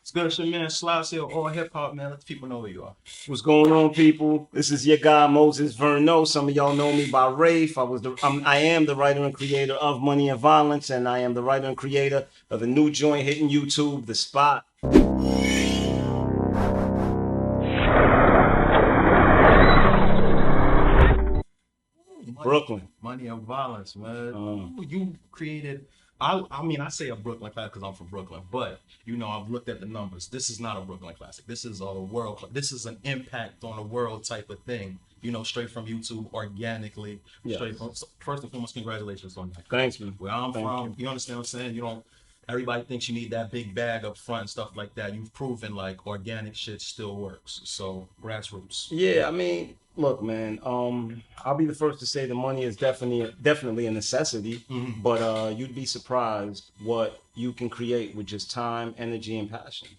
It's good, shit, man. Slides here, all hip hop, man. Let the people know where you are. What's going on, people? This is your guy Moses Verneau. Some of y'all know me by Rafe. I am the writer and creator of Money and Violence, and I am the writer and creator of the new joint hitting YouTube, The Spot. Brooklyn. Money and Violence, man. You created. I mean, I say a Brooklyn classic because I'm from Brooklyn, but you know, I've looked at the numbers. This is not a Brooklyn classic. This is a world. This is an impact on the world type of thing. You know, straight from YouTube, organically. Yeah. Straight from. So first and foremost, congratulations on that. Thanks, man. Where I'm from, you understand what I'm saying? You don't. Everybody thinks you need that big bag up front and stuff like that. You've proven like organic shit still works. So grassroots. Yeah, I mean, look, man. I'll be the first to say the money is definitely a necessity, but you'd be surprised what you can create with just time, energy, and passion.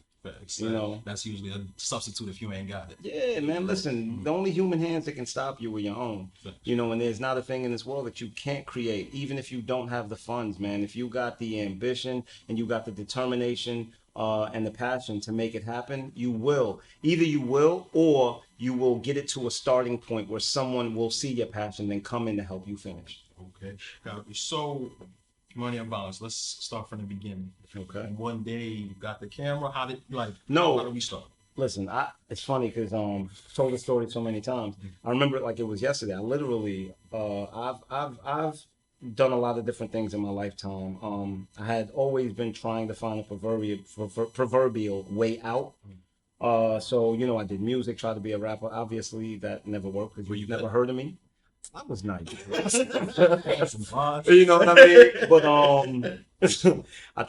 You know, that's usually a substitute if you ain't got it. Yeah, man. Listen, the only human hands that can stop you are your own. You know, and there's not a thing in this world that you can't create, even if you don't have the funds, man. If you got the ambition and you got the determination and the passion to make it happen, you will. Either you will, or you will get it to a starting point where someone will see your passion and come in to help you finish. Okay. So, Money and Violence. Let's start from the beginning. Okay. One day you got the camera. How did we start? Listen, it's funny because told the story so many times. I remember it like it was yesterday. I literally I've done a lot of different things in my lifetime. I had always been trying to find a proverbial way out. So you know, I did music, tried to be a rapper. Obviously, that never worked because you've never heard of me. I was nice. You know what I mean? But I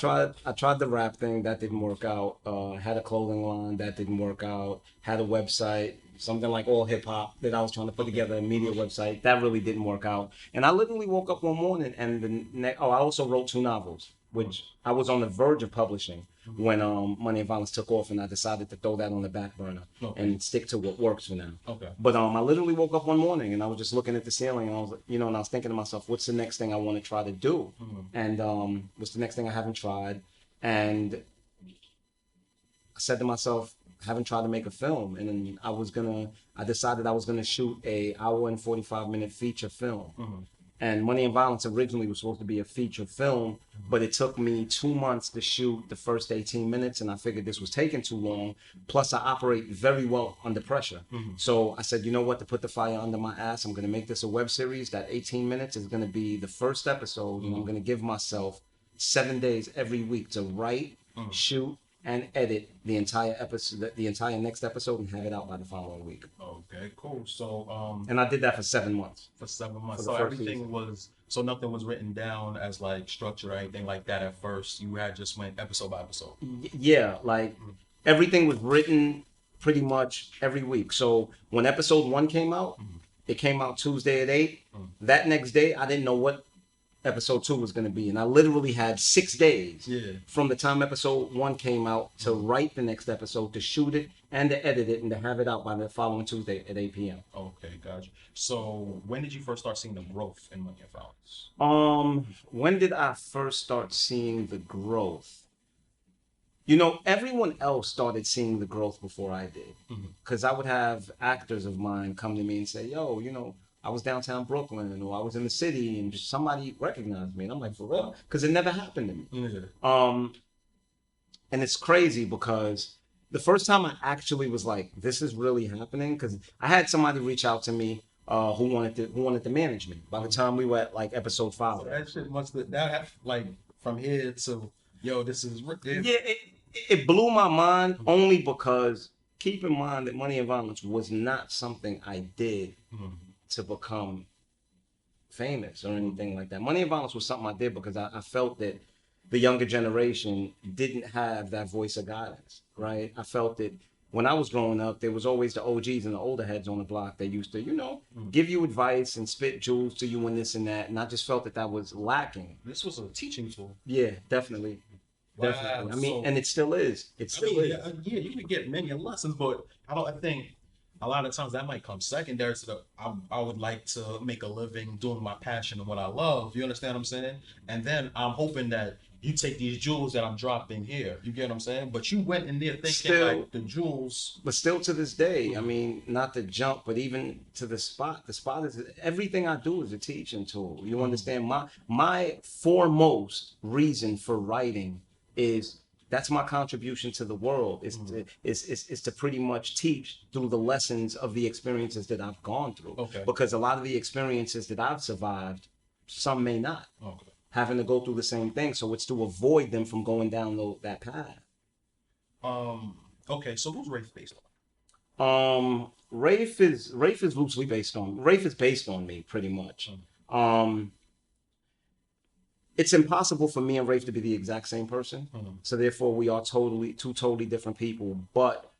tried the rap thing, that didn't work out. Had a clothing line, that didn't work out. Had a website, something like All Hip Hop that I was trying to put together, a media website, that really didn't work out. And I literally woke up one morning and I also wrote 2 novels, which I was on the verge of publishing when Money and Violence took off, and I decided to throw that on the back burner and stick to what works for now. Okay. But I literally woke up one morning and I was just looking at the ceiling and I was, and I was thinking to myself, what's the next thing I want to try to do? And what's the next thing I haven't tried? And I said to myself, I haven't tried to make a film, and then I decided I was gonna shoot a hour and 45-minute feature film. And Money and Violence originally was supposed to be a feature film, but it took me 2 months to shoot the first 18 minutes, and I figured this was taking too long. Plus, I operate very well under pressure. So I said, you know what, to put the fire under my ass, I'm going to make this a web series. That 18 minutes is going to be the first episode, and I'm going to give myself 7 days every week to write, shoot, and edit the entire episode, the entire next episode, and have it out by the following week. Okay, cool. So and I did that for 7 months. For 7 months. So everything nothing was written down as like structure or anything like that at first. You had just went episode by episode. Yeah, like everything was written pretty much every week. So when episode 1 came out, it came out Tuesday at 8. That next day, I didn't know what episode 2 was going to be, and I literally had 6 days from the time episode 1 came out to write the next episode, to shoot it and to edit it, and to have it out by the following Tuesday at 8 p.m. Okay, gotcha. So when did you first start seeing the growth in Money and Violence? When did I first start seeing the growth? You know, everyone else started seeing the growth before I did, because I would have actors of mine come to me and say, yo, you know, I was downtown Brooklyn, or I was in the city, and somebody recognized me, and I'm like, for real? Because it never happened to me. And it's crazy because the first time I actually was like, this is really happening, because I had somebody reach out to me who wanted to manage me. By the time we were at like episode 5, so that shit must have like from here to this is yeah, it blew my mind only because keep in mind that Money and Violence was not something I did to become famous or anything like that. Money and Violence was something I did because I felt that the younger generation didn't have that voice of guidance, right? I felt that when I was growing up, there was always the OGs and the older heads on the block that used to, give you advice and spit jewels to you and this and that, and I just felt that was lacking. This was a teaching tool. Yeah, definitely. Wow. Definitely. I mean, and it still is. It still is. Yeah, you could get many lessons, but I think a lot of times that might come secondary to I would like to make a living doing my passion and what I love. You understand what I'm saying? And then I'm hoping that you take these jewels that I'm dropping here. You get what I'm saying? But you went in there thinking Still, like the jewels. but still to this day, I mean, not to jump, but even to the spot is everything I do is a teaching tool. You understand? My foremost reason for writing is that's my contribution to the world is to pretty much teach through the lessons of the experiences that I've gone through. Okay. Because a lot of the experiences that I've survived, some may not. Okay. Having to go through the same thing, so it's to avoid them from going down that path. Okay, so who's Rafe based Rafe is loosely based on Rafe is based on me pretty much. It's impossible for me and Rafe to be the exact same person, so therefore we are two totally different people, but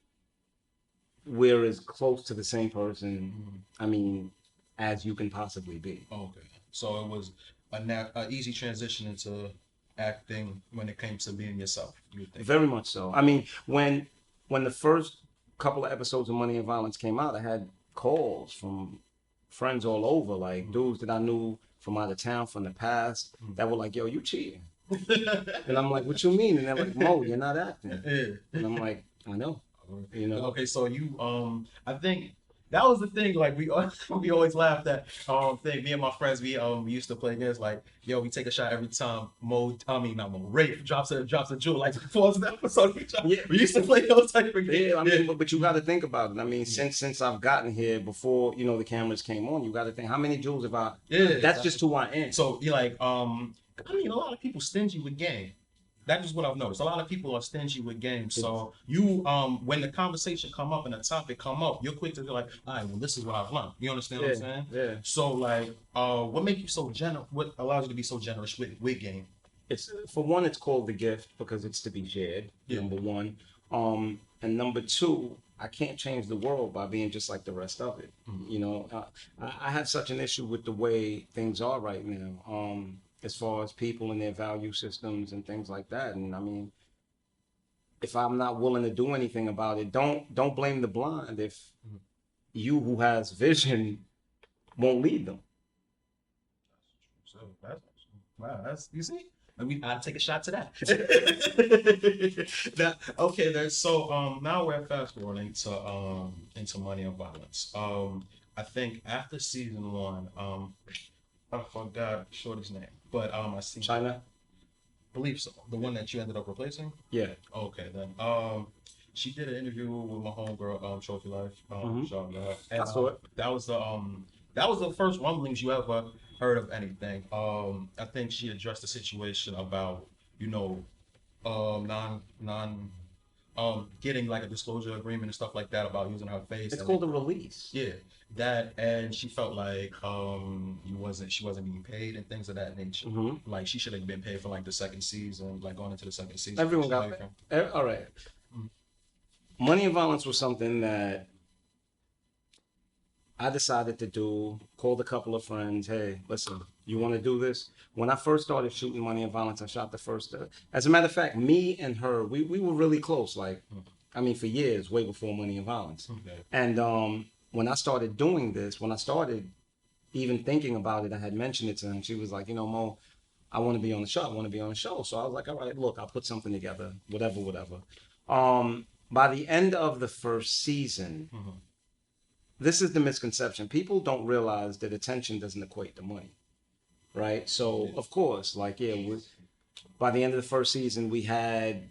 we're as close to the same person. I mean, as you can possibly be. Okay, so it was a easy transition into acting when it came to being yourself. You think? Very much so. I mean, when the first couple of episodes of Money and Violence came out, I had calls from friends all over, like dudes that I knew from out of town, from the past, that were like, "Yo, you cheating?" And I'm like, "What you mean?" And they're like, "Mo, you're not acting." And I'm like, "I know." You know. Okay, so you I think that was the thing. Like we always laughed at thing. Me and my friends, we used to play games like, yo, we take a shot every time Rafe drops a jewel. Like before the episode, we used to play those type of games. Yeah, I mean, but you got to think about it. I mean, since I've gotten here, before the cameras came on, you got to think how many jewels have I? Yeah, that's just who I am. So you're like, I mean, a lot of people stingy with game. That is what I've noticed. A lot of people are stingy with games. So you, when the conversation come up and the topic come up, you're quick to be like, all right, well, this is what I've learned. You understand what I'm saying? Yeah. So like, what makes you so generous? What allows you to be so generous with game? It's for one, it's called the gift because it's to be shared. Number one, and number two, I can't change the world by being just like the rest of it. You know, I have such an issue with the way things are right now. As far as people and their value systems and things like that. And I mean, if I'm not willing to do anything about it, don't blame the blind if you who has vision won't lead them. So that's you see? I'll take a shot to that. Okay, then so now we're fast forwarding into Money and Violence. I think after season 1, I forgot Shorty's name, but I see China. Believe so. The one that you ended up replacing. Yeah. Okay, then. She did an interview with my homegirl, Trophy Life. And, I saw it. That was the first rumblings you ever heard of anything. I think she addressed the situation about getting like a disclosure agreement and stuff like that about using her face. It's called a release. Yeah, that, and she felt like she wasn't being paid and things of that nature. Like she should have been paid for like the second season, like going into the second season. Everyone got that. All right. Money and Violence was something that I decided to do. Called a couple of friends. Hey, listen, you want to do this? When I first started shooting Money and Violence, I shot the first. As a matter of fact, me and her, we were really close. Like, I mean, for years, way before Money and Violence. Okay. And when I started doing this, when I started even thinking about it, I had mentioned it to her, and she was like, Mo, I want to be on the show. I want to be on the show. So I was like, all right, look, I'll put something together, whatever. By the end of the first season, this is the misconception. People don't realize that attention doesn't equate to money, right? So, of course, like, by the end of the first season, we had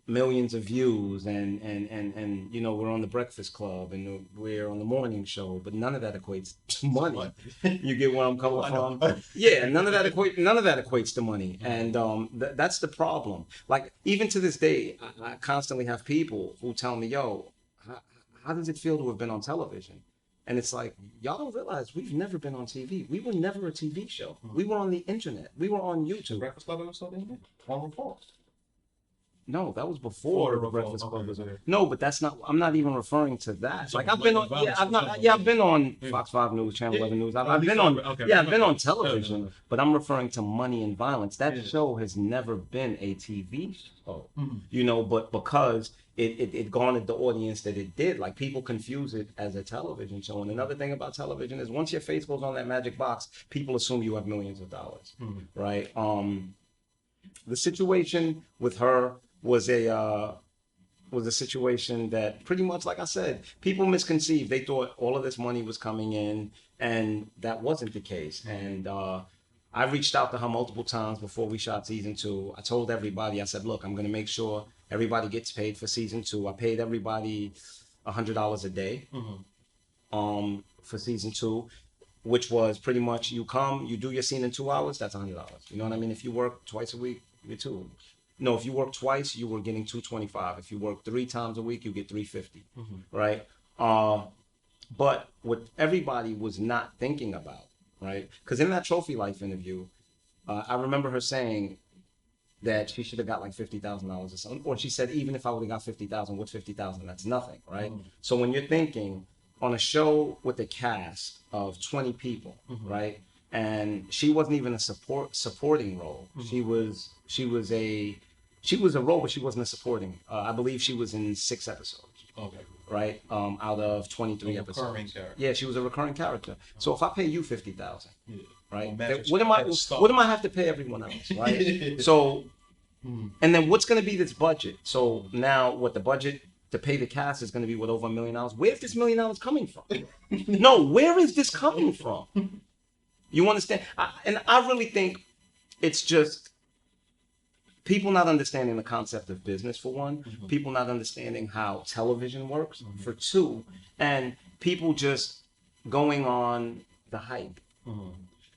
millions of views and we're on the Breakfast Club and we're on the morning show, but none of that equates to money. You get where I'm coming from? Yeah, none of that equates to money. And that's the problem. Like, even to this day, I constantly have people who tell me, yo, how does it feel to have been on television? And it's like, y'all don't realize we've never been on TV. We were never a TV show. We were on the internet. We were on YouTube. The Breakfast Club episode, on RuPaul. No, that was before the Breakfast Club was there. No, but that's not. I'm not even referring to that. Like I've been on. I've been on Fox 5 News, Channel 11 News. I've been on. I've been on television, but I'm referring to Money and Violence. That show has never been a TV show, but because it garnered the audience that it did. Like, people confuse it as a television show. And another thing about television is once your face goes on that magic box, people assume you have millions of dollars, right? the situation with her was a situation that pretty much, like I said, people misconceived. They thought all of this money was coming in, and that wasn't the case. And I reached out to her multiple times before we shot season 2. I told everybody, I said, look, I'm going to make sure everybody gets paid for season 2. I paid everybody $100 a day for season 2, which was pretty much you come, you do your scene in 2 hours, that's $100. You know what I mean? If you work twice a week, you get two. No, if you work twice, you were getting $225. If you work 3 times a week, you get $350, right? But what everybody was not thinking about, right? Because in that Trophy Life interview, I remember her saying that she should have got like $50,000 or something. Or she said, even if I would have got 50,000, what's 50,000? That's nothing, right? So when you're thinking on a show with a cast of 20 people, right? And she wasn't even a supporting role. She was a role, but she wasn't a supporting. I believe she was in 6 episodes. Okay. Right. Out of 23 episodes. Recurring character. Yeah, she was a recurring character. So if I pay you 50,000, right? Well, What am I have to pay everyone else, right? So, and then what's going to be this budget? So now, what the budget to pay the cast is going to be over $1 million. Where's this $1 million coming from? No, where is this coming from? You understand? And I really think it's just people not understanding the concept of business, for one, people not understanding how television works, for two, and people just going on the hype.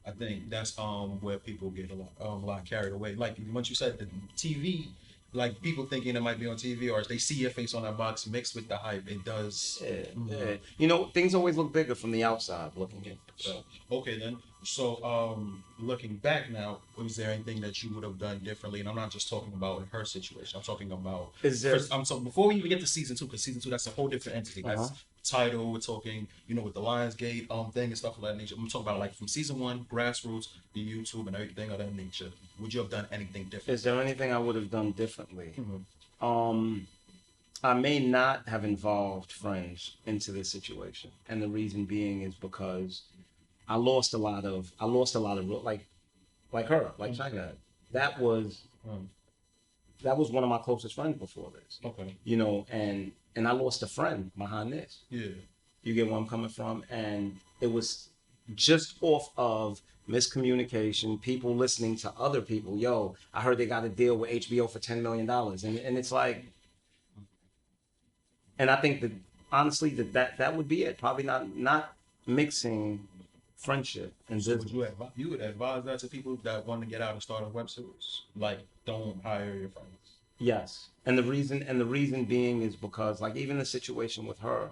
I think that's where people get a lot carried away. Like once you said the TV, like people thinking it might be on TV, or if they see your face on that box mixed with the hype, it does. Yeah. You know, things always look bigger from the outside looking in. So okay then. So looking back now, was there anything that you would have done differently? And I'm not just talking about her situation. I'm talking about so before we even get to season 2, because season 2 that's a whole different entity. That's Tidal. We're talking, with the Lionsgate thing and stuff of that nature. I'm talking about like from season 1, grassroots, the YouTube and everything of that nature. Would you have done anything different? Is there anything I would have done differently? I may not have involved friends into this situation, and the reason being is because I lost a lot of like her, like China. That was one of my closest friends before this. Okay. And I lost a friend behind this. Yeah. You get where I'm coming from? And it was just off of miscommunication, people listening to other people. Yo, I heard they got a deal with HBO for $10 million. And it's like, and I think that honestly that would be it. Probably not mixing friendship and so business. You would advise that to people that want to get out and start a web series? Like, don't hire your friends. Yes. And the reason being is because, like, even the situation with her,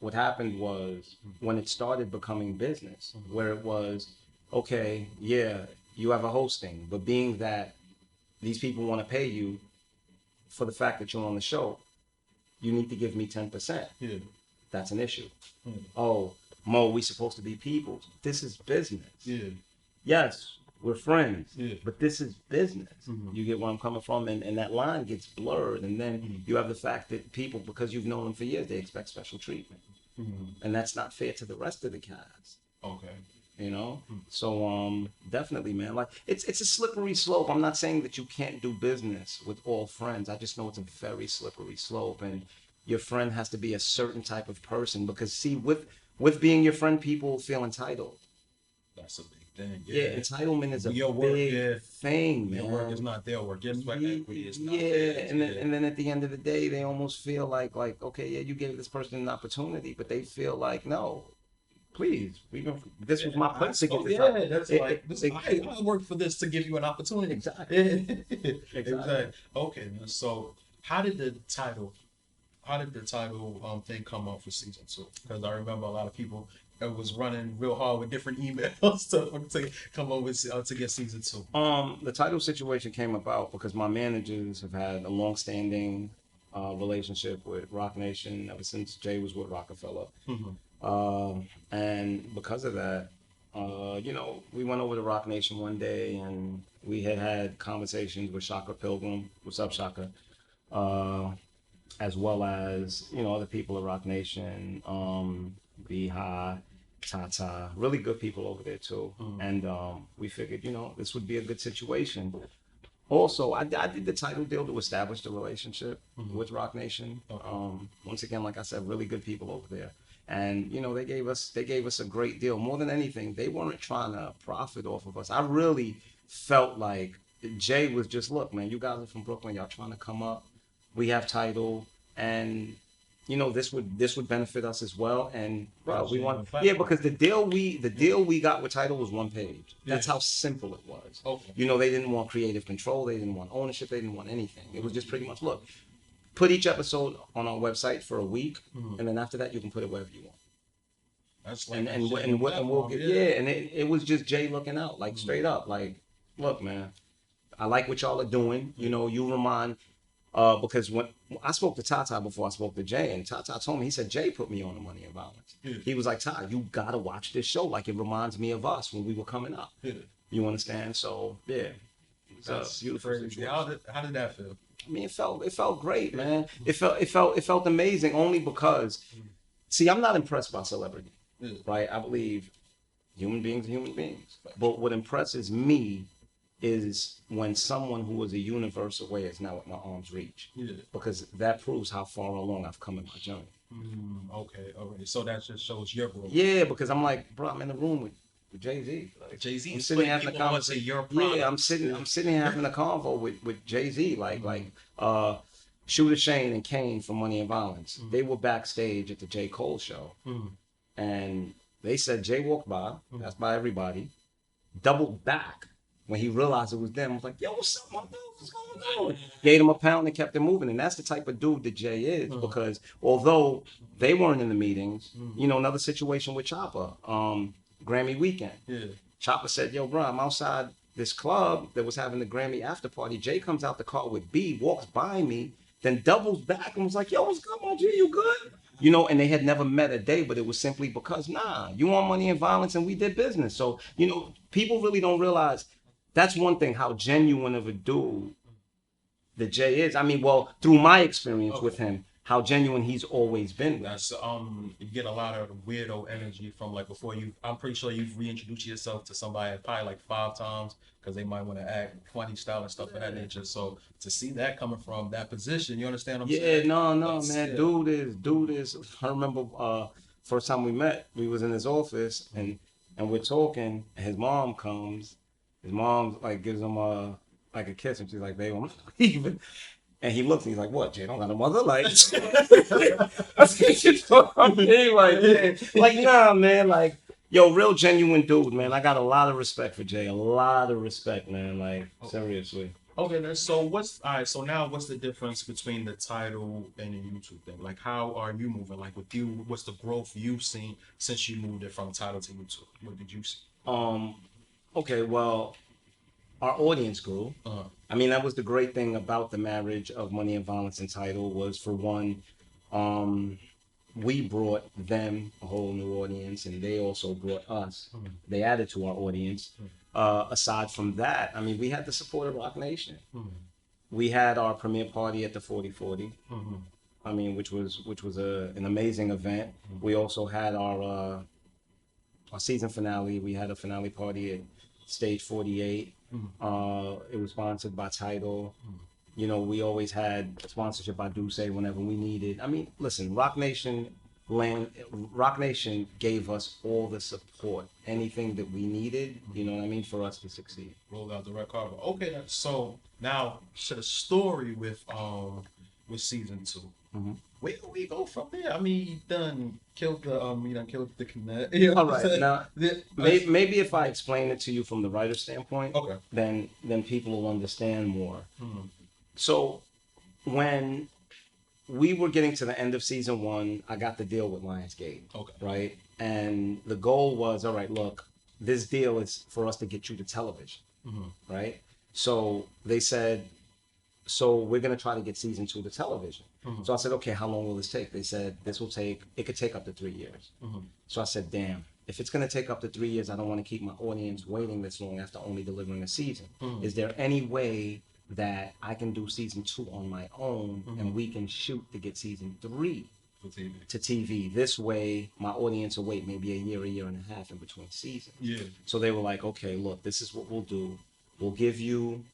what happened was when it started becoming business, where it was, okay, yeah, you have a hosting, but being that these people want to pay you for the fact that you're on the show, you need to give me 10%. Yeah. That's an issue. Oh, Mo, we supposed to be people. This is business. Yeah. Yes, we're friends. Yeah. But this is business. You get where I'm coming from? And that line gets blurred. And then you have the fact that people, because you've known them for years, they expect special treatment. And that's not fair to the rest of the cast. Okay. So definitely, man. Like it's a slippery slope. I'm not saying that you can't do business with all friends. I just know it's a very slippery slope, and your friend has to be a certain type of person, because see, with being your friend, people feel entitled. That's a big thing. Yeah, entitlement is a big thing, man. Your work is not their work. Your sweat equity is not theirs. And then at the end of the day, they almost feel like okay, yeah, you gave this person an opportunity, but they feel like, no, please, this was my place to get this. Yeah, that's I worked for this to give you an opportunity. Exactly. Exactly. Okay, so how did the title thing come up for season 2? Because I remember a lot of people was running real hard with different emails to come over to get season 2. The title situation came about because my managers have had a long-standing relationship with Rock Nation ever since Jay was with Rockefeller. And because of that, we went over to Rock Nation one day and we had conversations with Shaka Pilgrim. What's up, Shaka? As well as, other people at Rock Nation, B-High, Tata, really good people over there too. And we figured, this would be a good situation. Also, I did the title deal to establish the relationship with Rock Nation. Once again, like I said, really good people over there. And they gave us a great deal. More than anything, they weren't trying to profit off of us. I really felt like Jay was just, look, man, you guys are from Brooklyn, y'all trying to come up. We have Tidal, and this would benefit us as well. And we want, because the deal we got with Tidal was one page. That's how simple it was. Okay. They didn't want creative control, they didn't want ownership, they didn't want anything. It was just pretty much, look, put each episode on our website for a week, and then after that you can put it wherever you want. That's like and we'll get and it was just Jay looking out, like straight up, like, look, man, I like what y'all are doing. You remind. Because when I spoke to Tata before I spoke to Jay, and Tata told me, he said, Jay put me on the Money and Violence. He was like, Ty, you gotta watch this show. Like, it reminds me of us when we were coming up. You understand? So yeah, that's beautiful. How did that feel? I mean, it felt great, man. It felt amazing, only because, see, I'm not impressed by celebrity, right? I believe human beings are human beings, but what impresses me is when someone who was a universe away is now at my arm's reach. Because that proves how far along I've come in my journey. Okay, all right. So that just shows your growth. Yeah, because I'm like, bro, I'm in the room with Jay-Z. Like, Jay-Z. I'm sitting having a conversation. Yeah, I'm sitting having a convo with Jay-Z. Shooter Shane and Kane from Money and Violence. They were backstage at the J. Cole show. And they said Jay walked by, passed by everybody, doubled back. When he realized it was them, I was like, yo, what's up, my dude? What's going on? Gave him a pound and kept it moving. And that's the type of dude that Jay is, because although they weren't in the meetings, another situation with Chopper, Grammy weekend. Chopper said, yo, bro, I'm outside this club that was having the Grammy after party. Jay comes out the car with B, walks by me, then doubles back and was like, yo, what's good, my G? You good? And they had never met a day, but it was simply because, you want Money and Violence, and we did business. So, people really don't realize. That's one thing, how genuine of a dude that Jay is. I mean, well, through my experience with him, how genuine he's always been. That's you get a lot of weirdo energy from, like, before you. I'm pretty sure you've reintroduced yourself to somebody probably like 5 times, because they might want to act funny style and stuff of that nature. So to see that coming from that position, you understand what I'm saying? No, man. Dude is. I remember first time we met, we was in his office and we're talking, and his mom comes. His mom gives him a kiss, and she's like, "Babe, I'm leaving." And he looks, and he's like, "What? Jay don't got a mother?" Like, nah, man. Like, yo, real genuine dude, man. I got a lot of respect for Jay. A lot of respect, man. Like, seriously. Okay, so so now what's the difference between the Tidal and the YouTube thing? Like, how are you moving? Like, with you, what's the growth you've seen since you moved it from Tidal to YouTube? What did you see? Okay, well, our audience grew. I mean, that was the great thing about the marriage of Money and Violence and Tidal was, for one, we brought them a whole new audience, and they also brought us. They added to our audience. Aside from that, I mean, we had the support of Rock Nation. We had our premiere party at the 4040. I mean, which was an amazing event. We also had our season finale. We had a finale party at Stage 48. It was sponsored by Tidal. We always had sponsorship by Duce whenever we needed. I mean, listen, Rock Nation gave us all the support, anything that we needed, you know what I mean, for us to succeed. Rolled out the red carpet. Okay, so now to the story with season 2. Where do we go from there? I mean, you done killed the connect. All right, now maybe if I explain it to you from the writer's standpoint, then people will understand more. So when we were getting to the end of season 1, I got the deal with Lionsgate. Right, and the goal was, all right, look, this deal is for us to get you to television. Right, so they said, so we're going to try to get season 2 to television. So I said, okay, how long will this take? They said, it could take up to 3 years. So I said, damn, if it's going to take up to 3 years, I don't want to keep my audience waiting this long after only delivering a season. Is there any way that I can do season 2 on my own and we can shoot to get season 3 to TV. This way, my audience will wait maybe a year and a half in between seasons. Yeah. So they were like, okay, look, this is what we'll do. We'll give you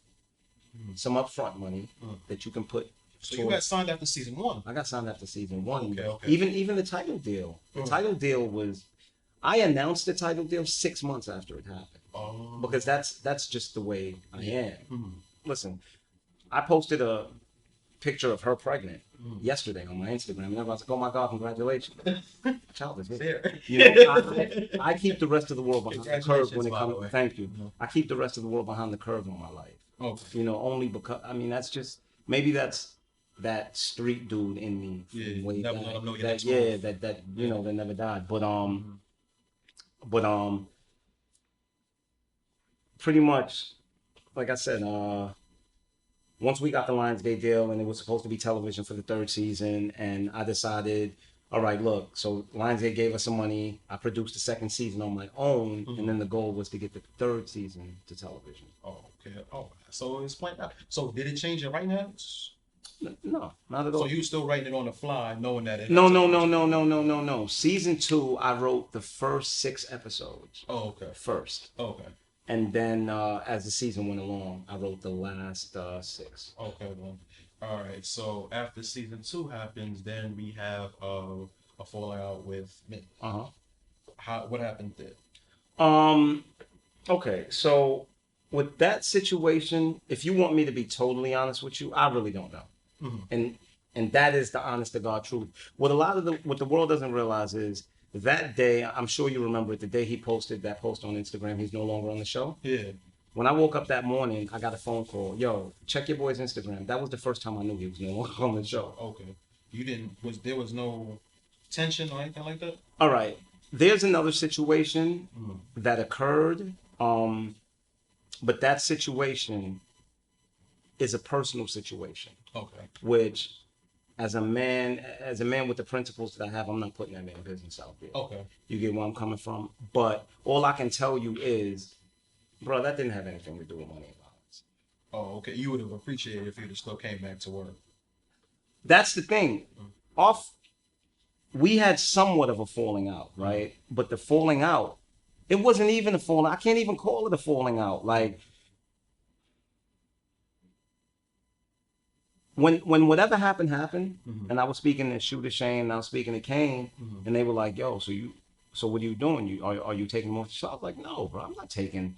some upfront money that you can put. So you got signed after season 1. I got signed after season 1. Okay. Even the Tidal deal. The Tidal deal was, I announced the Tidal deal 6 months after it happened. Oh. Because that's just the way I am. Listen, I posted a picture of her pregnant yesterday on my Instagram, and everyone's like, "Oh my God, congratulations!" Child is here. You know, I keep the rest of the world behind the curve when it comes. Thank you. I keep the rest of the world behind the curve on my life. Okay. You know, only because that's just maybe that's that street dude in me. Yeah. Way Never back. let them know That you know that never died. But pretty much, like I said, once we got the Lionsgate deal and it was supposed to be television for the 3rd season, and I decided, all right, look, so Lionsgate gave us some money. I produced the 2nd season on my own, and then the goal was to get the 3rd season to television. Oh, okay. Oh, so it's playing out. So did it change it right now? No, not at all. So you still writing it on the fly, knowing that it. No. Season 2, I wrote the first 6 episodes. Oh, okay. First. Okay. And then as the season went along, I wrote the last 6. Okay, then. All right. So after season 2 happens, then we have a fallout with me. What happened there? Okay. So with that situation, if you want me to be totally honest with you, I really don't know. And that is the honest to God truth. What the world doesn't realize is, that day, I'm sure you remember it, the day he posted that post on Instagram, he's no longer on the show. Yeah. When I woke up that morning, I got a phone call. Yo, check your boy's Instagram. That was the first time I knew he was no longer on the show. Okay. There was no tension or anything like that? All right. There's another situation that occurred, but that situation is a personal situation. Okay. Which, as a man with the principles that I have, I'm not putting that man business out there. Okay. You get where I'm coming from? But all I can tell you is, bro, that didn't have anything to do with money and violence. Oh, okay. You would have appreciated if you'd have still came back to work. That's the thing. We had somewhat of a falling out, right? But the falling out, it wasn't even a falling. I can't even call it a falling out. Like, when whatever happened, and I was speaking to Shooter Shane, and I was speaking to Kane, and they were like, "Yo, so what are you doing? Are you taking them off the show?" I was like, "No, bro, I'm not taking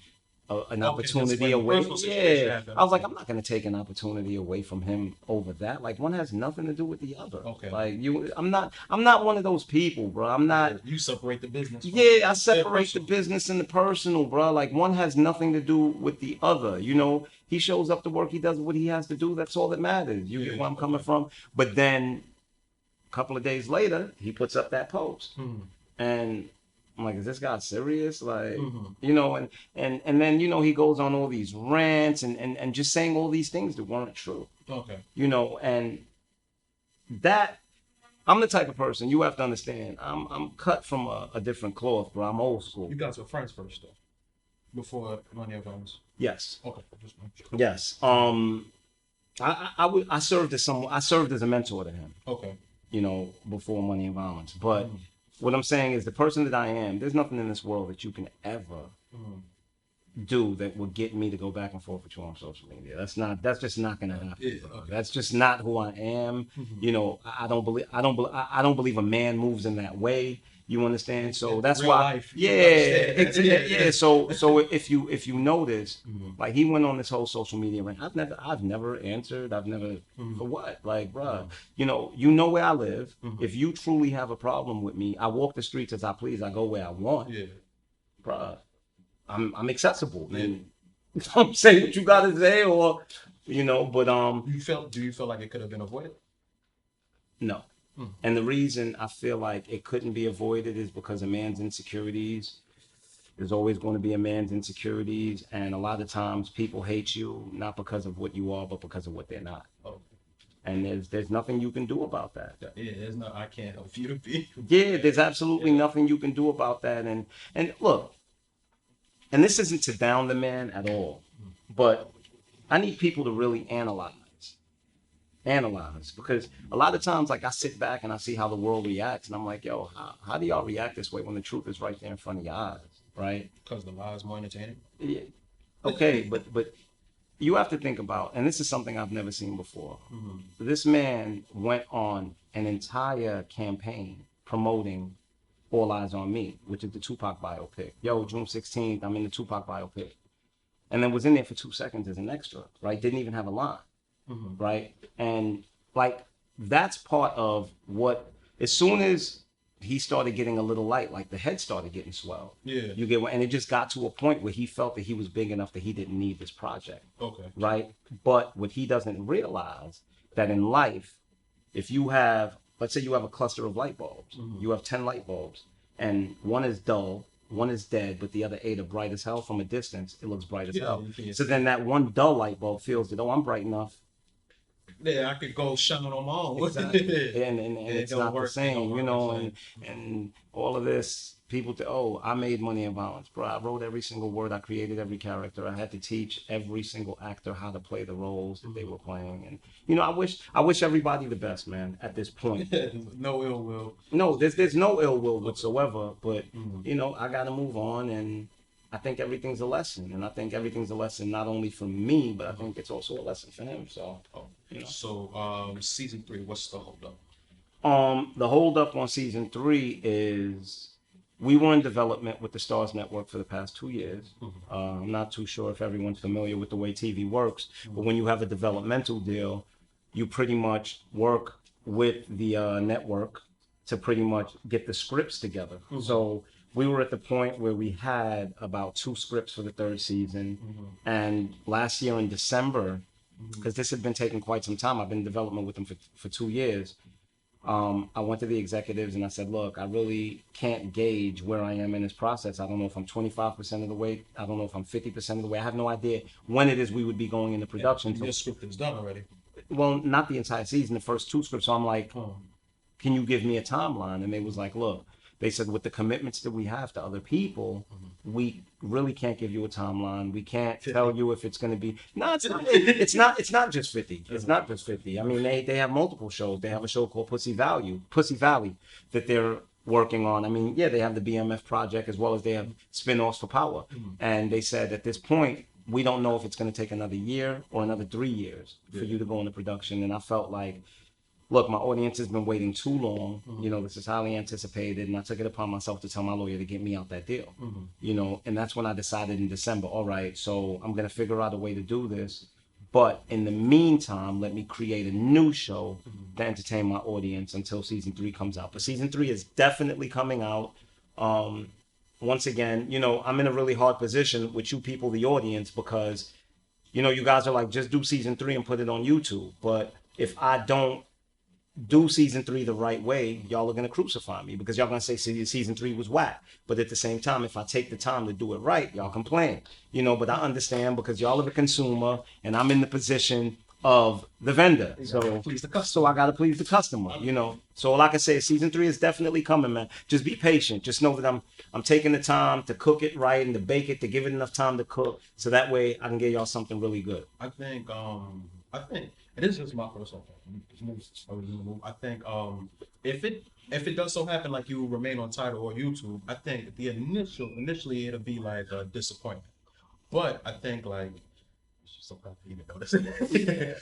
an opportunity away." Yeah, I was like, I'm not gonna take an opportunity away from him over that. Like, one has nothing to do with the other. Okay. Like I'm not one of those people, bro. I'm not. You separate the business. Yeah, I separate the business and the personal, bro. Like, one has nothing to do with the other. You know, he shows up to work, he does what he has to do. That's all that matters. You get where I'm coming from. But then, a couple of days later, he puts up that post, and I'm like, is this guy serious? Like, you know, and then, you know, he goes on all these rants and just saying all these things that weren't true. Okay. You know, and that, I'm the type of person, you have to understand, I'm cut from a different cloth, bro. I'm old school. You guys were friends first, though, before Money of Violence. Yes. Okay. Yes. I served as a mentor to him. Okay. You know, before Money and Violence, but. What I'm saying is, the person that I am, there's nothing in this world that you can ever do that will get me to go back and forth with you on social media. That's just not gonna happen. Yeah, okay. That's just not who I am. You know, I don't believe a man moves in that way. You understand? So that's Real why. Life, Yeah. So if you notice, like, he went on this whole social media rant. I've never answered. I've never for what? Like, bro, you know where I live. If you truly have a problem with me, I walk the streets as I please. I go where I want. Yeah. Bro, I'm accessible. And I'm saying what you gotta say, or you know. But do you feel like it could have been avoided? No. And the reason I feel like it couldn't be avoided is because a man's insecurities. There's always going to be a man's insecurities, and a lot of times people hate you not because of what you are, but because of what they're not. Oh. And there's nothing you can do about that. Yeah, I can't help you to be. Yeah, there's absolutely nothing you can do about that. And look, and this isn't to down the man at all, but I need people to really analyze analyze, because a lot of times, like, I sit back and I see how the world reacts, and I'm like, yo, how do y'all react this way when the truth is right there in front of your eyes, right? Because the lie is more entertaining. Yeah. Okay, but you have to think about, and this is something I've never seen before. This man went on an entire campaign promoting All Eyes on Me, which is the Tupac biopic. Yo, June 16th, I'm in the Tupac biopic. And then was in there for 2 seconds as an extra, right? Didn't even have a line, right? And like, that's part of what, as soon as he started getting a little light, like the head started getting swelled. Yeah. You get what, and it just got to a point where he felt that he was big enough that he didn't need this project. Okay. Right? But what he doesn't realize, that in life, if you have, let's say you have a cluster of light bulbs, you have 10 light bulbs, and one is dull, one is dead, but the other 8 are bright as hell. From a distance, it looks bright as hell. So then that one dull light bulb feels that, oh, I'm bright enough. Yeah, I could go shine on my own. Exactly. and it's not the same, you know, and all of this, people say, oh, I made money in violence. Bro, I wrote every single word, I created every character. I had to teach every single actor how to play the roles that they were playing. And, you know, I wish everybody the best, man, at this point. No ill will. No, there's no ill will whatsoever, but, you know, I got to move on, and I think everything's a lesson, and I think everything's a lesson not only for me, but I think it's also a lesson for him. So, you know. So, season 3, what's the holdup? The holdup on season 3 is we were in development with the Stars Network for the past 2 years. I'm not too sure if everyone's familiar with the way TV works, but when you have a developmental deal, you pretty much work with the network to pretty much get the scripts together. So we were at the point where we had about 2 scripts for the 3rd season. And last year in December, because this had been taking quite some time, I've been in development with them for 2 years. I went to the executives and I said, look, I really can't gauge where I am in this process. I don't know if I'm 25% of the way. I don't know if I'm 50% of the way. I have no idea when it is we would be going into production. Your script is done already. Well, not the entire season, the first 2 scripts. So I'm like, can you give me a timeline? And they was like, look, they said, with the commitments that we have to other people, we really can't give you a timeline. We can't tell you if it's going to be. No, it's not. It's not just 50. It's not just 50. I mean, they have multiple shows. They have a show called Pussy Valley that they're working on. I mean, yeah, they have the BMF project, as well as they have spin-offs for Power. And they said at this point, we don't know if it's going to take another year or another 3 years for you to go into production. And I felt like, look, my audience has been waiting too long. You know, this is highly anticipated, and I took it upon myself to tell my lawyer to get me out that deal. You know, and that's when I decided in December, all right, so I'm going to figure out a way to do this. But in the meantime, let me create a new show to entertain my audience until season 3 comes out. But season 3 is definitely coming out. Once again, you know, I'm in a really hard position with you people, the audience, because, you know, you guys are like, just do season 3 and put it on YouTube. But if I don't do season 3 the right way, y'all are going to crucify me, because y'all going to say season 3 was whack. But at the same time, if I take the time to do it right, y'all complain, you know. But I understand, because y'all are the consumer and I'm in the position of the vendor. So I got to please the customer, you know. So all I can say is season 3 is definitely coming, man. Just be patient. Just know that I'm taking the time to cook it right and to bake it, to give it enough time to cook, so that way I can get y'all something really good. I think and this is my personal opinion. I think if it does so happen, like, you remain on Tidal or YouTube, I think the initially it'll be like a disappointment. But I think, like,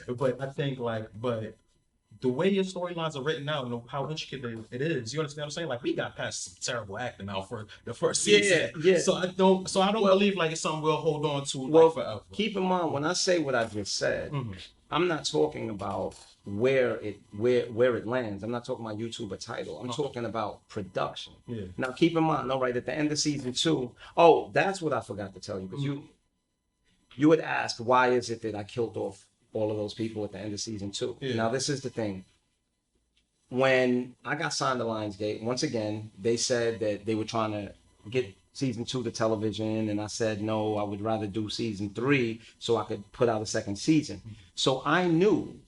but I think, like, but the way your storylines are written out and how intricate it is, you understand what I'm saying? Like, we got past some terrible acting now for the first season. Yeah. So I don't believe like it's something we'll hold on to like forever. Keep in mind, when I say what I just said, I'm not talking about where it lands. I'm not talking about YouTube or Tidal. I'm talking about production. Yeah. Now keep in mind, all right, at the end of season 2, oh, that's what I forgot to tell you, because you had asked, why is it that I killed off all of those people at the end of season 2? Yeah. Now this is the thing. When I got signed to Lionsgate, once again, they said that they were trying to get season 2 to television, and I said no, I would rather do season 3 so I could put out a second season. So I knew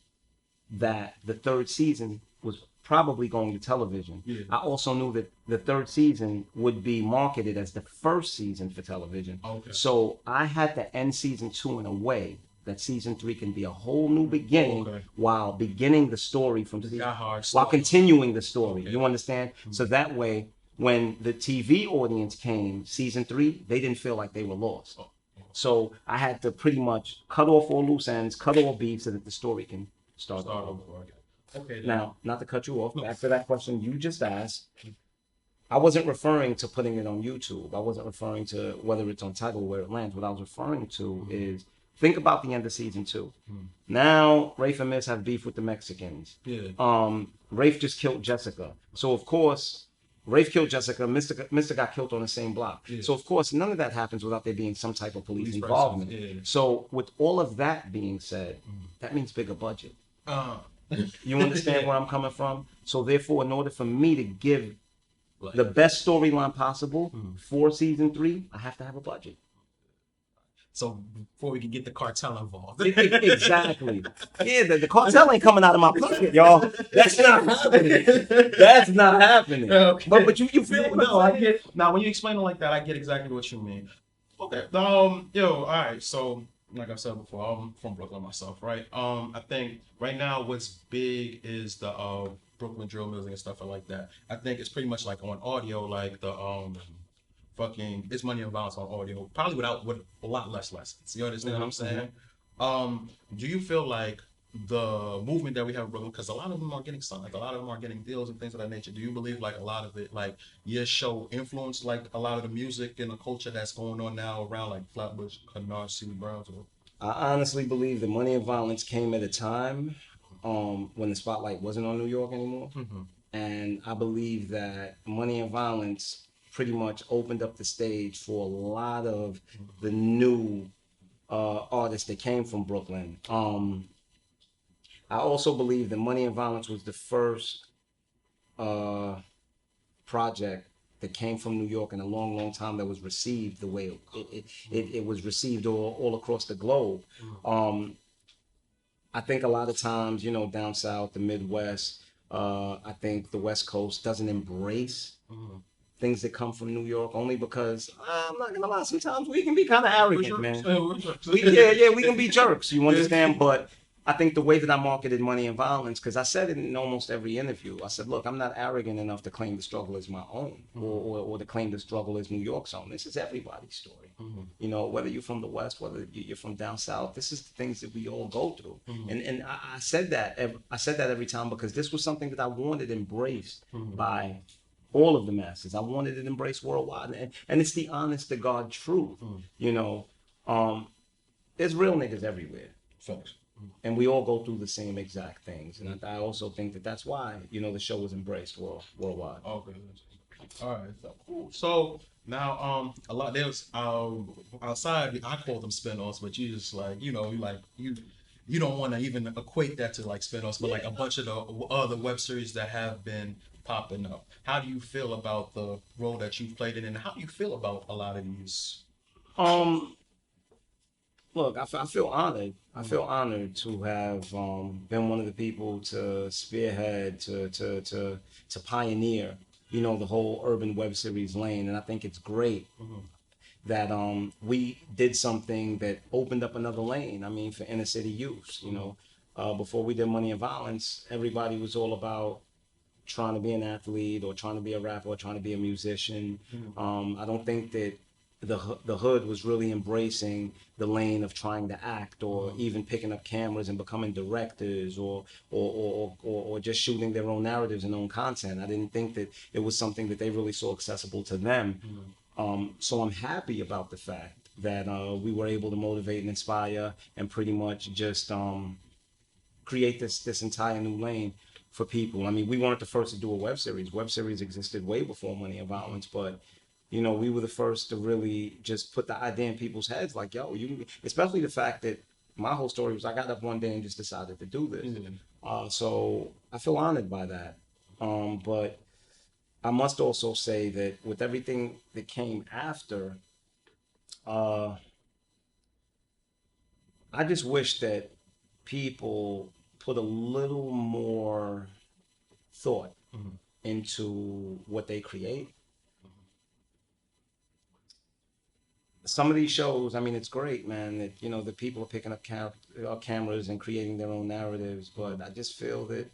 that the 3rd season was probably going to television. Yeah. I also knew that the 3rd season would be marketed as the 1st season for television. Okay. So I had to end season 2 in a way that season 3 can be a whole new beginning while beginning the story from while continuing the story. You understand? So that way, when the TV audience came, season 3, they didn't feel like they were lost. So I had to pretty much cut off all loose ends, cut all beats so that the story can start over. Okay. Now, not to cut you off, back to that question you just asked. I wasn't referring to putting it on YouTube. I wasn't referring to whether it's on Tidal or where it lands. What I was referring to is think about the end of season 2. Now Rafe and Miss have beef with the Mexicans. Rafe just killed Jessica. So of course, Rafe killed Jessica. Mr. got killed on the same block. So of course, none of that happens without there being some type of police involvement. So with all of that being said, that means bigger budget. You understand where I'm coming from? So therefore, in order for me to give the best storyline possible for season 3, I have to have a budget. So before we can get the cartel involved. Exactly. Yeah, the cartel ain't coming out of my pocket, y'all. That's not happening. That's not happening. Okay. But you feel me? No, I get. Now, when you explain it like that, I get exactly what you mean. Okay. All right. So, like I said before, I'm from Brooklyn myself, right? I think right now what's big is the Brooklyn drill music and stuff like that. I think it's pretty much like on audio, like the fucking It's Money and Violence on audio, probably with a lot less lessons. You understand what I'm saying? Do you feel like the movement that we have in Brooklyn, because a lot of them are getting signed, a lot of them are getting deals and things of that nature, do you believe like a lot of it, like your show influenced like a lot of the music and the culture that's going on now around like Flatbush, Canarsie, Brownsville? I honestly believe that Money and Violence came at a time when the spotlight wasn't on New York anymore. And I believe that Money and Violence pretty much opened up the stage for a lot of the new artists that came from Brooklyn. I also believe that Money and Violence was the first project that came from New York in a long, long time that was received the way it was received all across the globe. I think a lot of times, down south, the Midwest, I think the West Coast doesn't embrace things that come from New York, only because I'm not gonna lie, sometimes we can be kind of arrogant, man. We can be jerks. You understand? But I think the way that I marketed Money and Violence, because I said it in almost every interview, I said, look, I'm not arrogant enough to claim the struggle as my own, or to claim the struggle as New York's own. This is everybody's story. Whether you're from the West, whether you're from down south, this is the things that we all go through. And I said that every time because this was something that I wanted embraced by all of the masses. I wanted it embraced worldwide, and it's the honest to God truth. There's real niggas everywhere. Thanks. And we all go through the same exact things. And I also think that that's why, the show was embraced worldwide. Okay. All right. So, cool. So now, a lot there's outside. I call them spinoffs, but you just like you don't want to even equate that to like spinoffs, but like a bunch of the other web series that have been popping up. How do you feel about the role that you've played in, and how do you feel about a lot of these? Look, I feel honored. I feel honored to have been one of the people to spearhead, to pioneer, the whole urban web series lane. And I think it's great that we did something that opened up another lane. I mean, for inner city youth, before we did Money and Violence, everybody was all about trying to be an athlete or trying to be a rapper or trying to be a musician. I don't think that the hood was really embracing the lane of trying to act or even picking up cameras and becoming directors or just shooting their own narratives and own content. I didn't think that it was something that they really saw accessible to them. So I'm happy about the fact that we were able to motivate and inspire and pretty much just create this entire new lane for people. I mean, we weren't the first to do a web series. Web series existed way before Money and Violence, but we were the first to really just put the idea in people's heads, like, yo, especially the fact that my whole story was I got up one day and just decided to do this. So I feel honored by that. But I must also say that with everything that came after, I just wish that people put a little more thought into what they create. some of these shows, I mean, it's great, man, that, you know, the people are picking up cameras and creating their own narratives, but I just feel that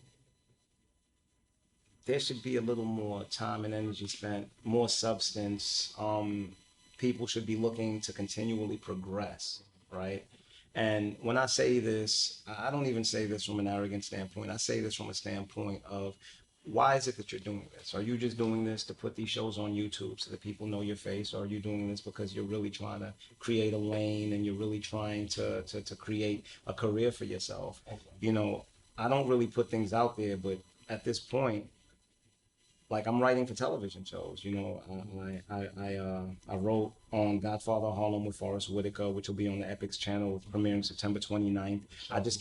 there should be a little more time and energy spent, more substance. People should be looking to continually progress, right? And when I say this, I don't even say this from an arrogant standpoint. I say this from a standpoint of, why is it that you're doing this? Are you just doing this to put these shows on YouTube so that people know your face? Or are you doing this because you're really trying to create a lane and you're really trying to create a career for yourself? You know, I don't really put things out there, but at this point, like, I'm writing for television shows. You know, I wrote on Godfather of Harlem with Forrest Whitaker, which will be on the Epix channel, premiering September 29th. I just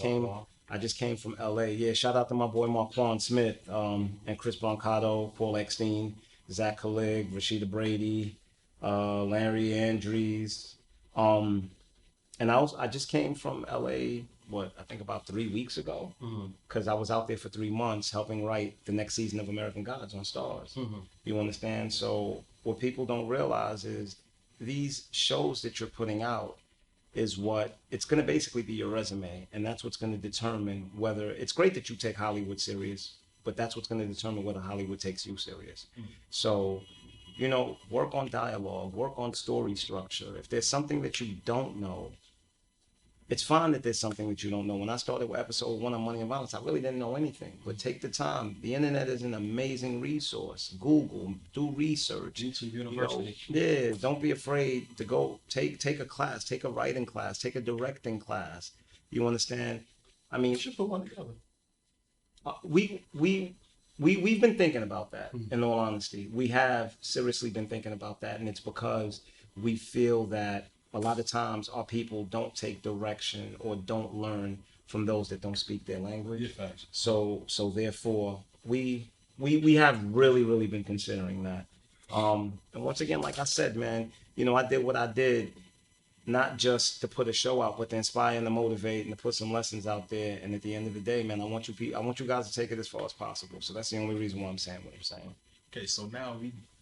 came from LA. Yeah, shout out to my boy Marquand Smith, and Chris Brancato, Paul Eckstein, Zach Collig, Rashida Brady, Larry Andrews. And I just came from LA, I think about 3 weeks ago, because I was out there for 3 months helping write the next season of American Gods on Stars. You understand? So what people don't realize is these shows that you're putting out is what it's going to basically be your resume, and that's what's going to determine whether it's great that you take Hollywood serious, but that's what's going to determine whether Hollywood takes you serious. So, you know, work on dialogue, work on story structure. If there's something that you don't know, it's fine that there's something that you don't know. When I started with episode 1 on Money and Violence, I really didn't know anything. But take the time. The internet is an amazing resource. Google, do research. YouTube University. You know, yeah, don't be afraid to go take a class, take a writing class, take a directing class. You understand? I mean, You should put one together. We've been thinking about that. In all honesty, we have seriously been thinking about that, and it's because we feel that a lot of times our people don't take direction or don't learn from those that don't speak their language. Yeah, so therefore we have really been considering that. And once again, like I said, man, you know, I did what I did not just to put a show out, but to inspire and to motivate and to put some lessons out there. And at the end of the day, man, I want you guys to take it as far as possible. So that's the only reason why I'm saying what I'm saying. Okay, so now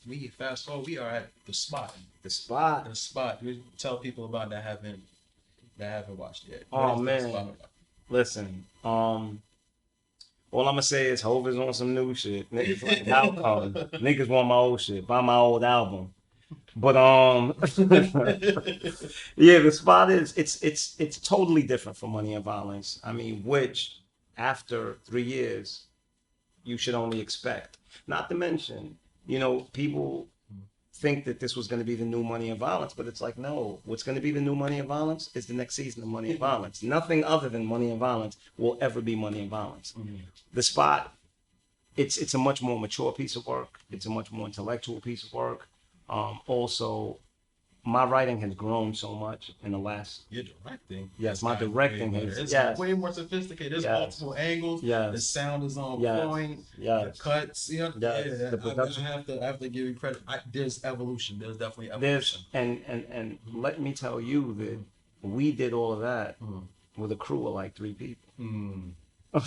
we fast forward. We are at the spot. The spot. The spot. We tell people about that haven't watched yet. Oh man, listen. All I'm gonna say is Hov is on some new shit. Niggas like outcome. Niggas want my old shit. Buy my old album. But yeah, the spot is it's totally different from Money and Violence. I mean, which after 3 years you should only expect. Not to mention, you know, people think that this was going to be the new Money and Violence, but it's like, no, what's going to be the new Money and Violence is the next season of Money and Violence. Nothing other than Money and Violence will ever be Money and Violence. The spot, it's a much more mature piece of work. It's a much more intellectual piece of work. Also, my writing has grown so much in the last. Your directing. Yes, my directing has. It's way more sophisticated. There's multiple angles. Yes. The sound is on point. Yes. The cuts. You know, The production. I have to give you credit. There's evolution. There's definitely evolution. And let me tell you that we did all of that with a crew of like 3 people.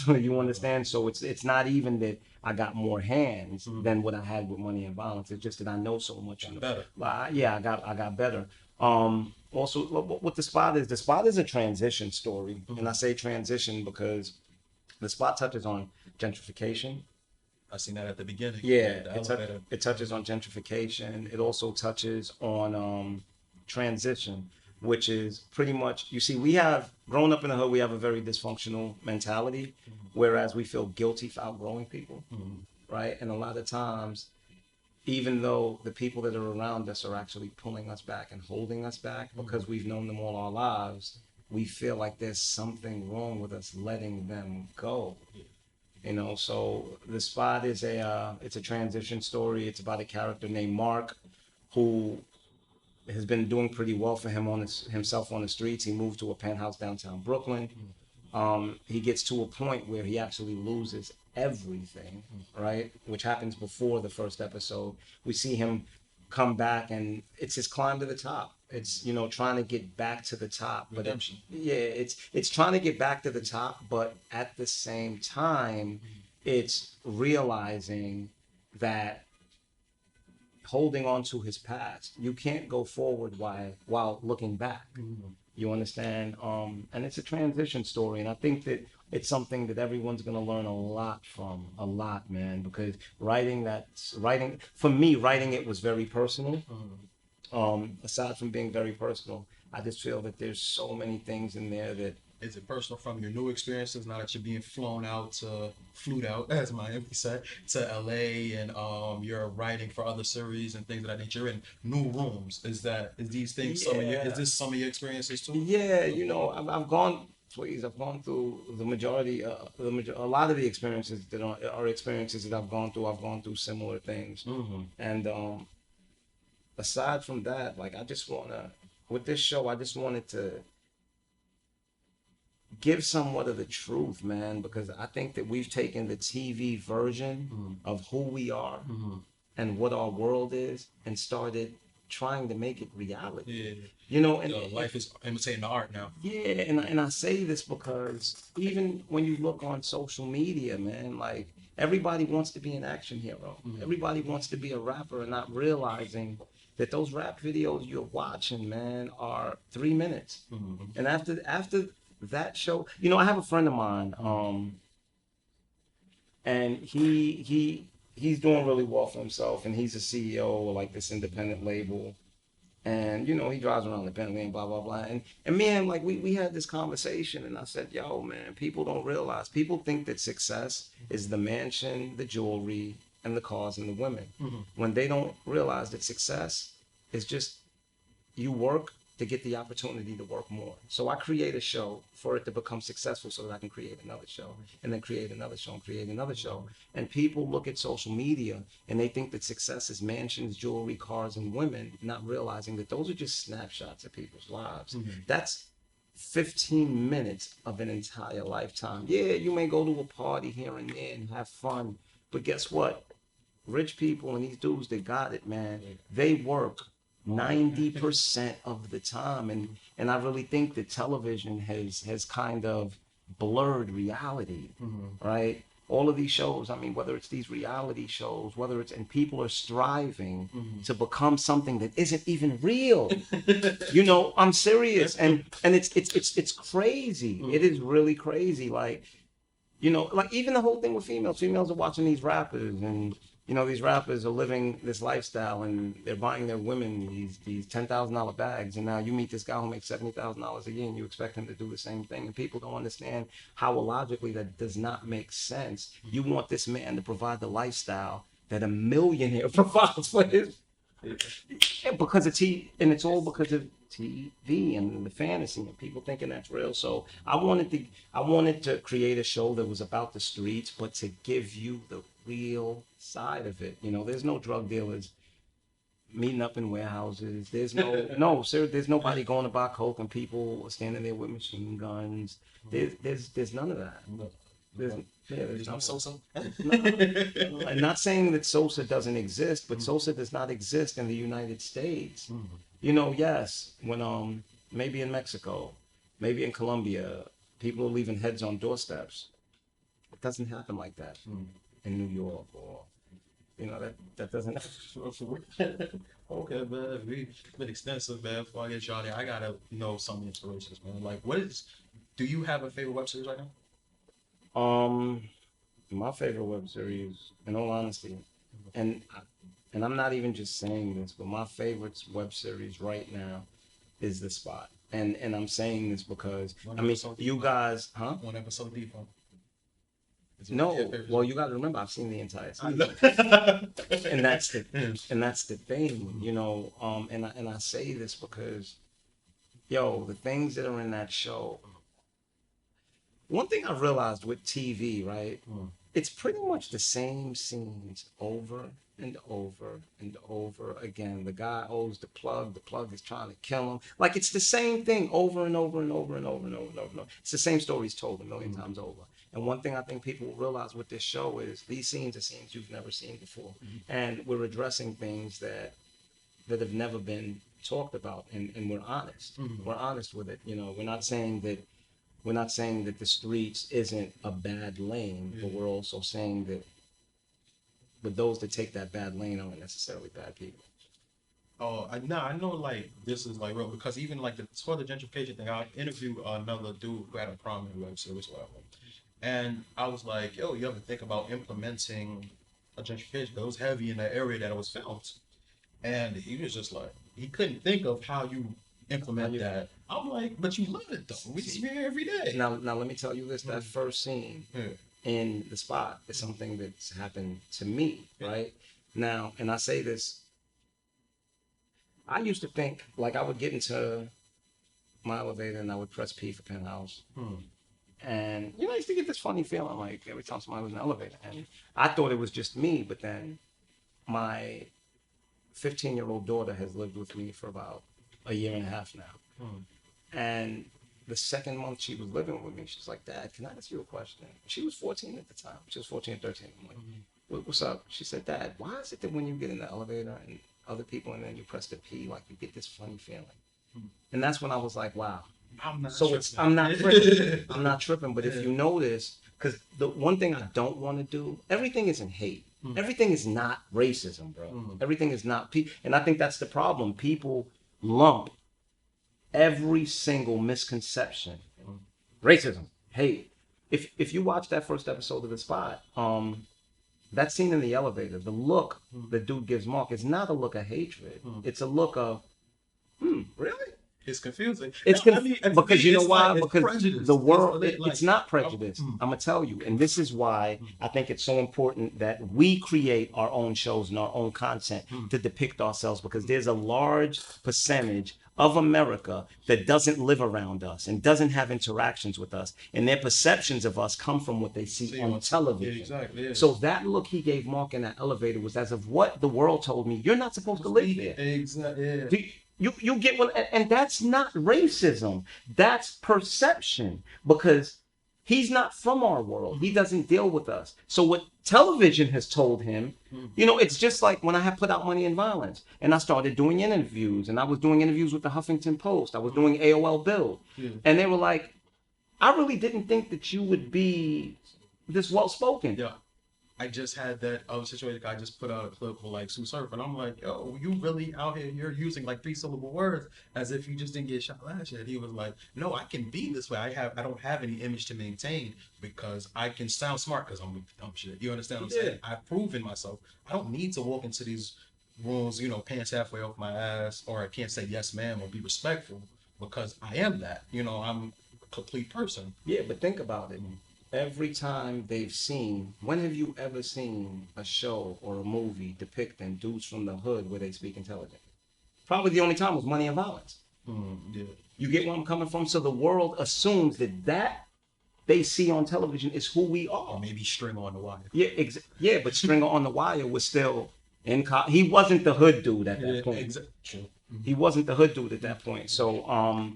You understand? So it's not even that I got more hands than what I had with Money and Violence. It's just that I know so much. Better. Yeah, I got better. Also, what the spot is a transition story, and I say transition because the spot touches on gentrification. I seen that at the beginning. Yeah, it touches on gentrification. It also touches on transition, which is pretty much, you see, we have grown up in the hood, we have a very dysfunctional mentality, whereas we feel guilty for outgrowing people, right? And a lot of times, even though the people that are around us are actually pulling us back and holding us back because we've known them all our lives, we feel like there's something wrong with us letting them go. You know, so the spot is it's a transition story. It's about a character named Mark who has been doing pretty well for himself on the streets. He moved to a penthouse downtown Brooklyn. He gets to a point where he actually loses everything, right? Which happens before the first episode. We see him come back, and it's his climb to the top. It's, you know, trying to get back to the top. But it's trying to get back to the top, but at the same time, it's realizing that holding on to his past. You can't go forward while looking back. You understand? And it's a transition story, and I think that it's something that everyone's gonna learn a lot from, a lot, man. Because writing for me, writing it was very personal. Aside from being very personal, I just feel that there's so many things in there that. Is it personal from your new experiences now that you're being flued out, as my MP said, to LA, and you're writing for other series and things of that nature? You're in new rooms. Is these things is this some of your experiences too? Yeah, I've gone. Please, I've gone through the majority, a lot of the experiences that are experiences that I've gone through. I've gone through similar things, and aside from that, like with this show, I just wanted to give somewhat of the truth, man, because I think that we've taken the TV version of who we are and what our world is and started trying to make it reality. Yeah. And life is imitating the art now. Yeah, and I say this because even when you look on social media, man, like everybody wants to be an action hero. Everybody wants to be a rapper, and not realizing that those rap videos you're watching, man, are 3 minutes. And after that show, I have a friend of mine, and he's doing really well for himself, and he's a CEO of like this independent label, and he drives around the Bentley and blah blah blah, and man, like we had this conversation, and I said, yo, man, people don't realize, people think that success is the mansion, the jewelry, and the cars and the women, when they don't realize that success is just you work to get the opportunity to work more. So I create a show for it to become successful so that I can create another show, and then create another show, and create another show. And people look at social media and they think that success is mansions, jewelry, cars, and women, not realizing that those are just snapshots of people's lives. That's 15 minutes of an entire lifetime. Yeah, you may go to a party here and there and have fun, but guess what? Rich people and these dudes that got it, man, they work 90% of the time, and I really think that television has kind of blurred reality, right? All of these shows, I mean, whether it's these reality shows, and people are striving to become something that isn't even real. I'm serious, and it's crazy. It is really crazy. Like even the whole thing with females. Females are watching these rappers, and these rappers are living this lifestyle, and they're buying their women these $10,000 bags, and now you meet this guy who makes $70,000 a year, and you expect him to do the same thing, and people don't understand how illogically that does not make sense. You want this man to provide the lifestyle that a millionaire provides for his, because it's all because of TV and the fantasy and people thinking that's real. So I wanted to create a show that was about the streets, but to give you the real side of it. There's no drug dealers meeting up in warehouses. There's there's nobody going to buy coke and people standing there with machine guns. There's none of that. There's no Sosa. I'm not saying that Sosa doesn't exist, but Sosa does not exist in the United States. Yes, when maybe in Mexico, maybe in Colombia, people are leaving heads on doorsteps. It doesn't happen like that in New York, or that doesn't. Okay, man, we've been extensive, man. Before I get y'all there, I gotta know some inspirations, man. Like, do you have a favorite web series right now? My favorite web series, in all honesty, and I'm not even just saying this, but my favorite web series right now is The Spot. And I'm saying this because you guys, huh? One episode deep, huh? No, well, you got to remember, I've seen the entire season, and that's the thing, and I say this because, the things that are in that show. One thing I realized with TV, right? It's pretty much the same scenes over and over and over again. The guy owes the plug is trying to kill him. Like, it's the same thing over and over and over and over and over and over and over. It's the same stories told a million times over. And one thing I think people will realize with this show is these scenes are scenes you've never seen before. And we're addressing things that have never been talked about, and we're honest. We're honest with it. We're not saying that the streets isn't a bad lane, but we're also saying that but those that take that bad lane aren't necessarily bad people. Oh, I know like this is like real because even like for the gentrification thing, I interviewed another dude who had a prominent web series, whatever. And I was like, yo, you ever think about implementing a gentrification? Because it was heavy in the area that it was filmed. And he was just like, he couldn't think of how you implement that. I'm like, but you live it though. We see here every day. Now let me tell you this, that first scene in The Spot is something that's happened to me, right? Now, and I say this, I used to think, like I would get into my elevator and I would press P for penthouse. And, you know, I used to get this funny feeling like every time somebody was in the elevator. And I thought it was just me, but then my 15-year-old daughter has lived with me for about a year and a half now. And the second month she was living with me, she's like, Dad, can I ask you a question? She was 14 at the time. She was 14, 13. I'm like, what's up? She said, Dad, why is it that when you get in the elevator and other people and then you press the P, like you get this funny feeling? And that's when I was like, wow. I'm not tripping. I'm not tripping. But if you notice, because the one thing I don't want to do, everything isn't hate. Everything is not racism, bro. Everything is not and I think that's the problem. People lump every single misconception, racism, hate. If you watch that first episode of The Spot, that scene in the elevator, the look the dude gives Mark is not a look of hatred. It's a look of, really? It's confusing. Because you know why? Like, because the world, it's not prejudice. I'm going to tell you. And this is why I think it's so important that we create our own shows and our own content to depict ourselves, because there's a large percentage of America that doesn't live around us and doesn't have interactions with us. And their perceptions of us come from what they see on television. Exactly. Yeah. So that look he gave Mark in that elevator was as of what the world told me, you're not supposed to live there. Exactly. Yeah. You get one, and that's not racism. That's perception, because he's not from our world. He doesn't deal with us. So what television has told him, you know, it's just like when I had put out Money and Violence and I started doing interviews, and I was doing interviews with the Huffington Post. I was doing AOL Build. And they were like, I really didn't think that you would be this well-spoken. Yeah. I just had that situation. I just put out a clip for like Sue Surf, and I'm like, yo, you really out here, you're using like 3-syllable words as if you just didn't get shot last year. And he was like, no, I can be this way. I don't have any image to maintain because I can sound smart because I'm dumb shit. You understand what I'm saying? I've proven myself. I don't need to walk into these rooms, you know, pants halfway off my ass, or I can't say yes ma'am or be respectful because I am that. You know, I'm a complete person. Yeah, but think about it. Every time they've seen, when have you ever seen a show or a movie depicting dudes from the hood where they speak intelligent? Probably the only time was Money and Violence. Yeah. You get where I'm coming from? So the world assumes that they see on television is who we are. Or maybe Stringer on the Wire. Yeah, but Stringer on the Wire was still he wasn't the hood dude at that point. Exactly. He wasn't the hood dude at that point. So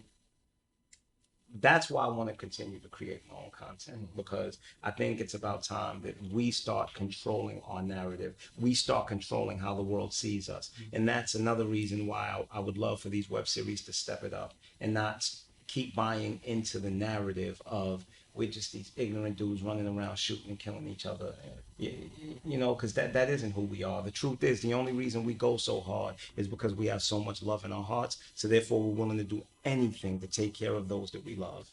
that's why I want to continue to create my own content, because I think it's about time that we start controlling our narrative. We start controlling how the world sees us. And that's another reason why I would love for these web series to step it up and not keep buying into the narrative of we're just these ignorant dudes running around shooting and killing each other. You know, because that isn't who we are. The truth is, the only reason we go so hard is because we have so much love in our hearts. So therefore, we're willing to do anything to take care of those that we love.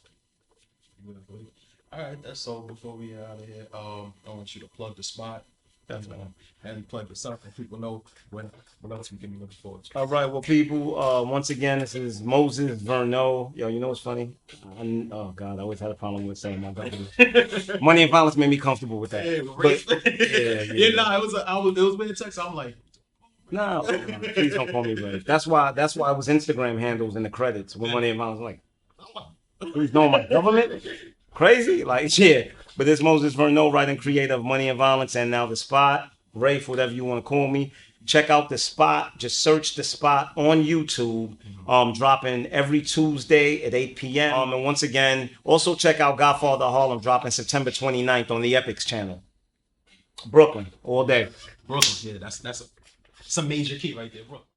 All right, that's all. Before we get out of here, I want you to plug The Spot. Definitely. And plug the something. People know what else we can be looking forward to. All right, well, people, once again, this is Moses Verneau. Yo, you know what's funny? Oh, God, I always had a problem with saying my government. Money and Violence made me comfortable with that. Yeah, it was weird text. I'm like, no, please don't call me Ray. That's why it was Instagram handles in the credits with Money and Violence. I'm like, please know my government? Crazy? Like, yeah. But it's Moses Verneau, writer creator of Money and Violence, and now The Spot, Rafe, whatever you want to call me. Check out The Spot. Just search The Spot on YouTube. Dropping every Tuesday at 8 p.m. And once again, also check out Godfather Harlem, dropping September 29th on the Epics channel. Brooklyn, all day. Brooklyn, yeah, that's a major key right there, Brooklyn.